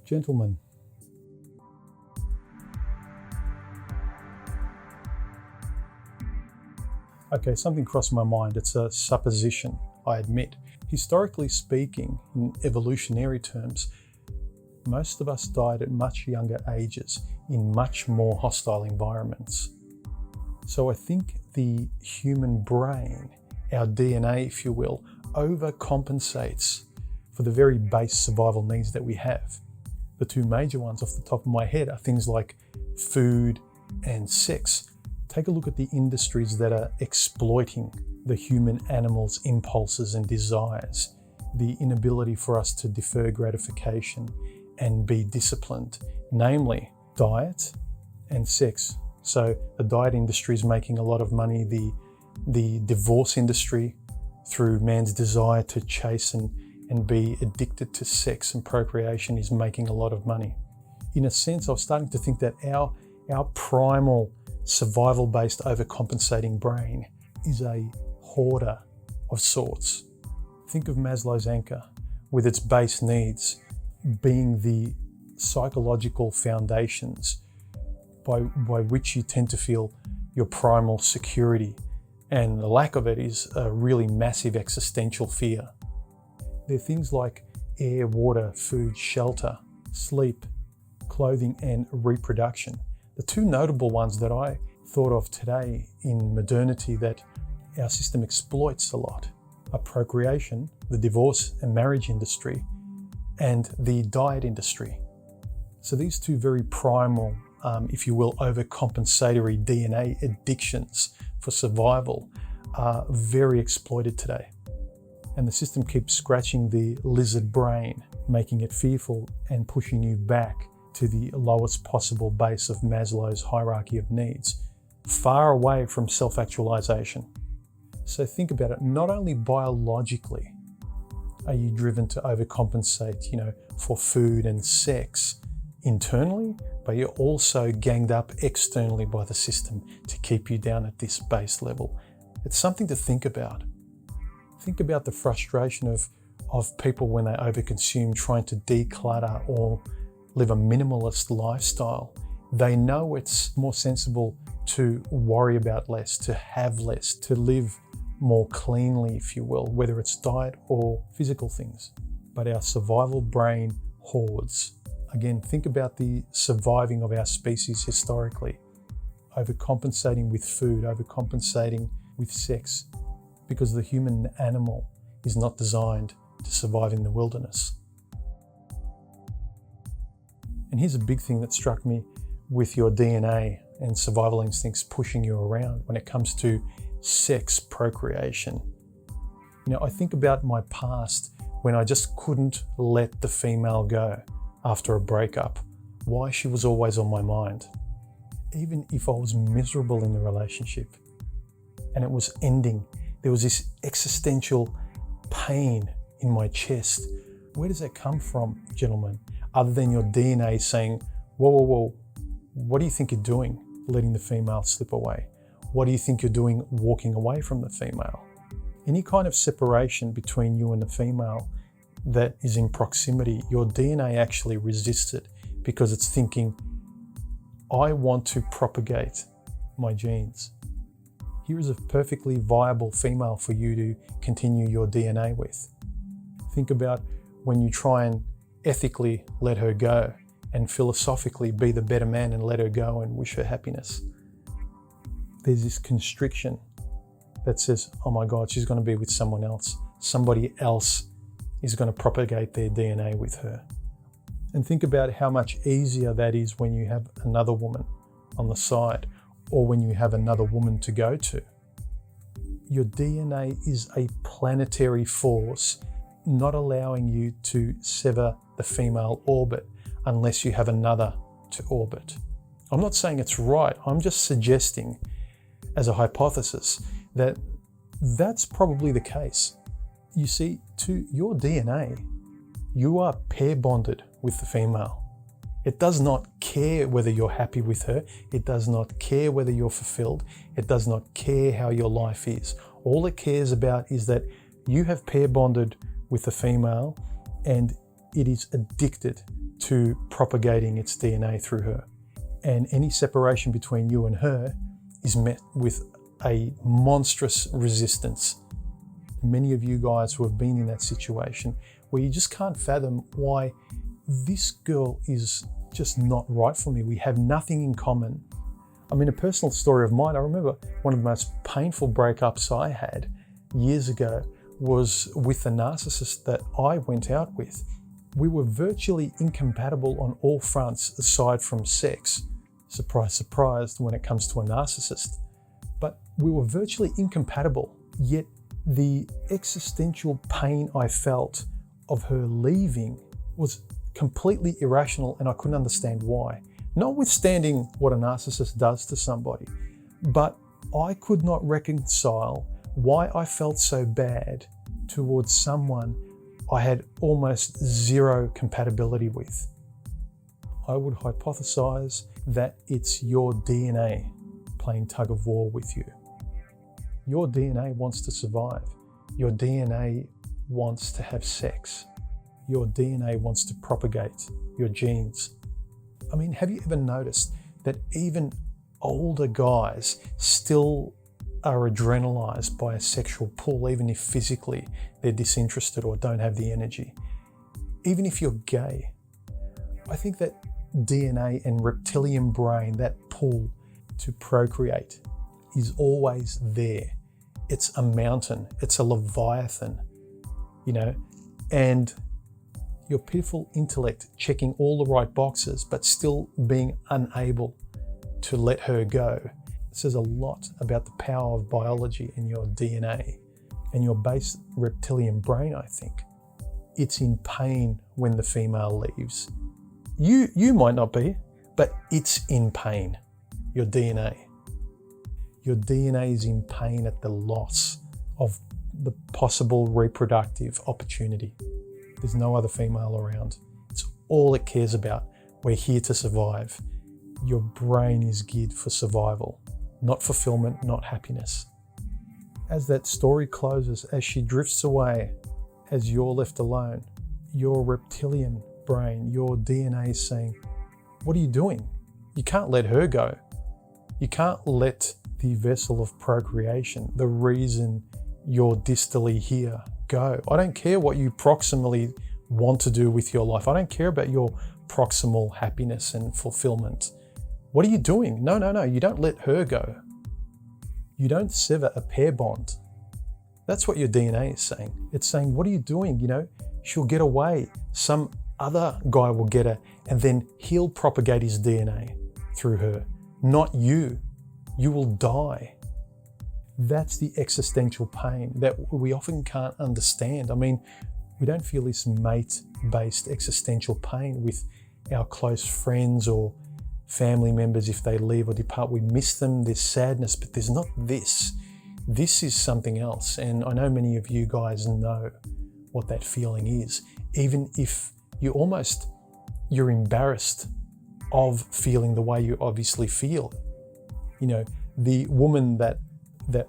Gentlemen, okay, something crossed my mind. It's a supposition, I admit. Historically speaking, in evolutionary terms, most of us died at much younger ages in much more hostile environments. So I think the human brain, our DNA, if you will, overcompensates for the very base survival needs that we have. The two major ones off the top of my head are things like food and sex. Take a look at the industries that are exploiting the human animal's impulses and desires, the inability for us to defer gratification and be disciplined, namely diet and sex. So the diet industry is making a lot of money. The divorce industry, through man's desire to chase and be addicted to sex and procreation, is making a lot of money. In a sense, I was starting to think that our primal survival-based overcompensating brain is a hoarder of sorts. Think of Maslow's anchor, with its base needs being the psychological foundations by which you tend to feel your primal security, and the lack of it is a really massive existential fear. They're things like air, water, food, shelter, sleep, clothing, and reproduction. The two notable ones that I thought of today in modernity that our system exploits a lot are procreation, the divorce and marriage industry, and the diet industry. So these two very primal, if you will, overcompensatory DNA addictions for survival are very exploited today. And the system keeps scratching the lizard brain, making it fearful and pushing you back to the lowest possible base of Maslow's hierarchy of needs, far away from self-actualization. So think about it, not only biologically are you driven to overcompensate, for food and sex internally, but you're also ganged up externally by the system to keep you down at this base level. It's something to think about. Think about the frustration of people when they overconsume, trying to declutter or live a minimalist lifestyle. They know it's more sensible to worry about less, to have less, to live more cleanly, if you will, whether it's diet or physical things. But our survival brain hoards. Again, think about the surviving of our species historically. Overcompensating with food, overcompensating with sex, because the human animal is not designed to survive in the wilderness. And here's a big thing that struck me with your DNA and survival instincts pushing you around when it comes to sex, procreation. I think about my past when I just couldn't let the female go after a breakup, why she was always on my mind. Even if I was miserable in the relationship and it was ending, there was this existential pain in my chest. Where does that come from, gentlemen? Other than your DNA saying, whoa, what do you think you're doing, letting the female slip away? What do you think you're doing, walking away from the female? Any kind of separation between you and the female that is in proximity, your DNA actually resists it because it's thinking, I want to propagate my genes. Here is a perfectly viable female for you to continue your DNA with. Think about when you try and ethically let her go and philosophically be the better man and let her go and wish her happiness. There's this constriction that says, oh my God, she's going to be with someone else. Somebody else is going to propagate their DNA with her. And think about how much easier that is when you have another woman on the side or when you have another woman to go to. Your DNA is a planetary force, not allowing you to sever the female orbit unless you have another to orbit. I'm not saying it's right. I'm just suggesting as a hypothesis that that's probably the case. You see, to your DNA, you are pair bonded with the female. It does not care whether you're happy with her. It does not care whether you're fulfilled. It does not care how your life is. All it cares about is that you have pair bonded with the female and it is addicted to propagating its DNA through her. And any separation between you and her is met with a monstrous resistance. Many of you guys who have been in that situation where you just can't fathom why this girl is just not right for me. We have nothing in common. I mean, a personal story of mine, I remember one of the most painful breakups I had years ago was with a narcissist that I went out with. We were virtually incompatible on all fronts aside from sex. Surprise, surprise, when it comes to a narcissist. But we were virtually incompatible, yet the existential pain I felt of her leaving was completely irrational, and I couldn't understand why. Notwithstanding what a narcissist does to somebody, but I could not reconcile why I felt so bad towards someone I had almost zero compatibility with. I would hypothesize that it's your DNA playing tug of war with you. Your DNA wants to survive. Your DNA wants to have sex. Your DNA wants to propagate your genes. I mean, have you ever noticed that even older guys still are adrenalized by a sexual pull, even if physically they're disinterested or don't have the energy? Even if you're gay, I think that DNA and reptilian brain, that pull to procreate, is always there. It's a mountain, it's a leviathan, and your pitiful intellect checking all the right boxes, but still being unable to let her go. It says a lot about the power of biology in your DNA and your base reptilian brain, I think. It's in pain when the female leaves. You might not be, but it's in pain, your DNA. Your DNA is in pain at the loss of the possible reproductive opportunity. There's no other female around. It's all it cares about. We're here to survive. Your brain is geared for survival, not fulfillment, not happiness. As that story closes, as she drifts away, as you're left alone, your reptilian brain, your DNA is saying, what are you doing? You can't let her go. You can't let the vessel of procreation, the reason you're distally here, go. I don't care what you proximally want to do with your life. I don't care about your proximal happiness and fulfillment. What are you doing? No, you don't let her go. You don't sever a pair bond. That's what your DNA is saying. It's saying, what are you doing? She'll get away. Some other guy will get her, and then he'll propagate his DNA through her. Not you. You will die. That's the existential pain that we often can't understand. I mean, we don't feel this mate-based existential pain with our close friends or family members if they leave or depart. We miss them, there's sadness, but there's not this. This is something else. And I know many of you guys know what that feeling is. Even if you're embarrassed of feeling the way you obviously feel. The woman that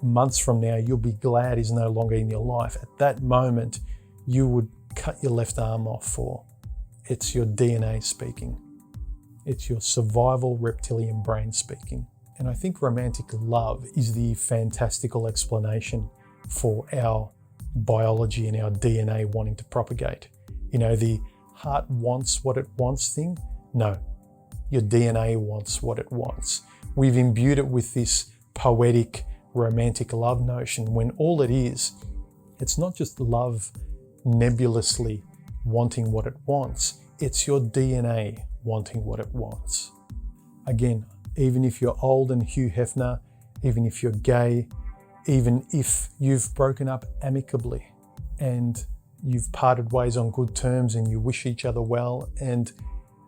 months from now you'll be glad is no longer in your life. At that moment, you would cut your left arm off for. It's your DNA speaking. It's your survival reptilian brain speaking. And I think romantic love is the fantastical explanation for our biology and our DNA wanting to propagate. The heart wants what it wants thing. No, your DNA wants what it wants. We've imbued it with this poetic, romantic love notion when all it is, it's not just love nebulously wanting what it wants, it's your DNA wanting what it wants. Again, even if you're old and Hugh Hefner, even if you're gay, even if you've broken up amicably and you've parted ways on good terms and you wish each other well, and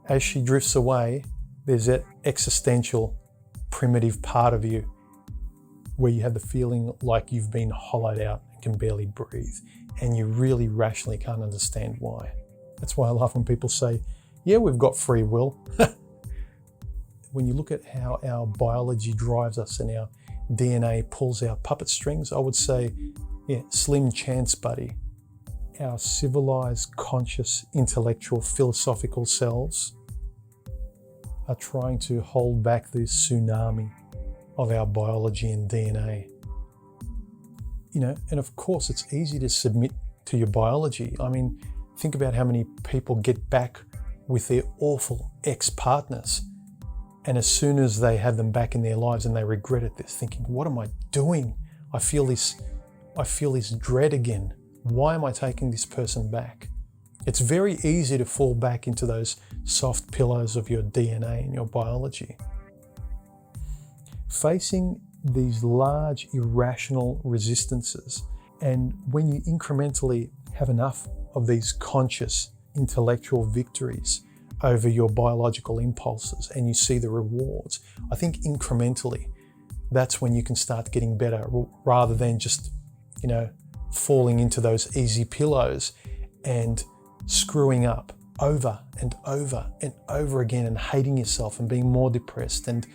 as she drifts away, there's that existential, primitive part of you where you have the feeling like you've been hollowed out and can barely breathe, and you really rationally can't understand why. That's why I laugh when people say, yeah, we've got free will. When you look at how our biology drives us and our DNA pulls our puppet strings, I would say, yeah, slim chance, buddy. our civilized, conscious, intellectual, philosophical selves are trying to hold back this tsunami of our biology and DNA. And of course it's easy to submit to your biology. I mean, think about how many people get back with their awful ex-partners, and as soon as they have them back in their lives and they regret it, they're thinking, what am I doing? I feel this dread again. Why am I taking this person back? It's very easy to fall back into those soft pillows of your DNA and your biology. Facing these large irrational resistances, and when you incrementally have enough of these conscious intellectual victories over your biological impulses and you see the rewards, I think incrementally that's when you can start getting better, rather than just falling into those easy pillows and screwing up over and over and over again and hating yourself and being more depressed and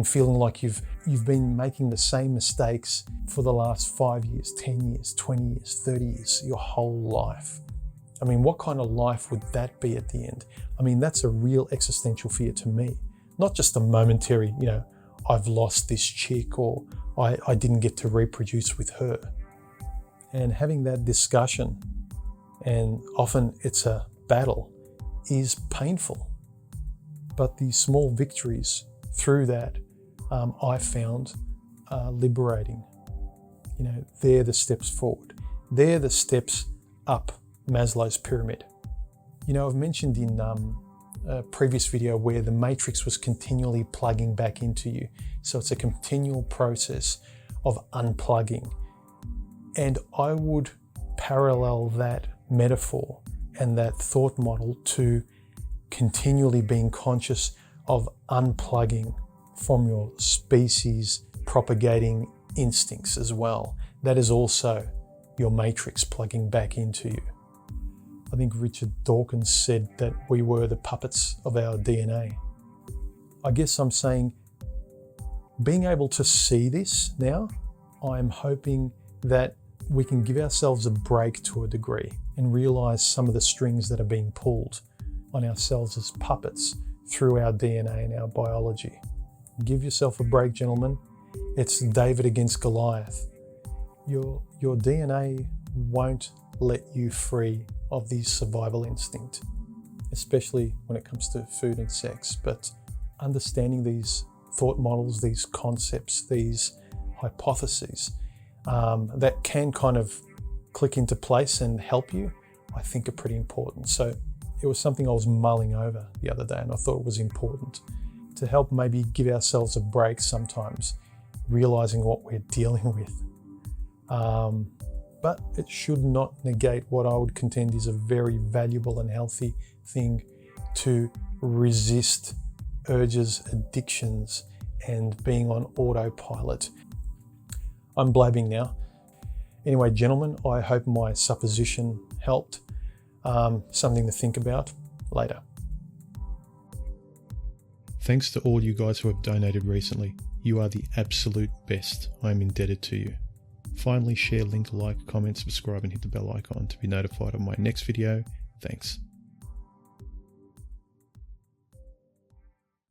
feeling like you've been making the same mistakes for the last 5 years, 10 years, 20 years, 30 years, your whole life. I mean, what kind of life would that be at the end? I mean, that's a real existential fear to me, not just a momentary, I've lost this chick, or I didn't get to reproduce with her. And having that discussion, and often it's a battle, is painful. But the small victories through that, I found liberating. They're the steps forward. They're the steps up Maslow's pyramid. I've mentioned in a previous video where the matrix was continually plugging back into you. So it's a continual process of unplugging. And I would parallel that metaphor and that thought model to continually being conscious of unplugging from your species propagating instincts as well. That is also your matrix plugging back into you. I think Richard Dawkins said that we were the puppets of our DNA. I guess I'm saying, being able to see this now, I'm hoping that we can give ourselves a break to a degree and realize some of the strings that are being pulled on ourselves as puppets through our DNA and our biology. Give yourself a break, gentlemen. It's David against Goliath. Your DNA won't let you free of the survival instinct, especially when it comes to food and sex. But understanding these thought models, these concepts, these hypotheses that can kind of click into place and help you, I think are pretty important. So it was something I was mulling over the other day, and I thought it was important to help maybe give ourselves a break sometimes, realizing what we're dealing with. But it should not negate what I would contend is a very valuable and healthy thing to resist urges, addictions, and being on autopilot. I'm blabbing now. Anyway, gentlemen, I hope my supposition helped. Something to think about later. Thanks to all you guys who have donated recently. You are the absolute best. I am indebted to you. Finally, share, link, like, comment, subscribe, and hit the bell icon to be notified of my next video. Thanks.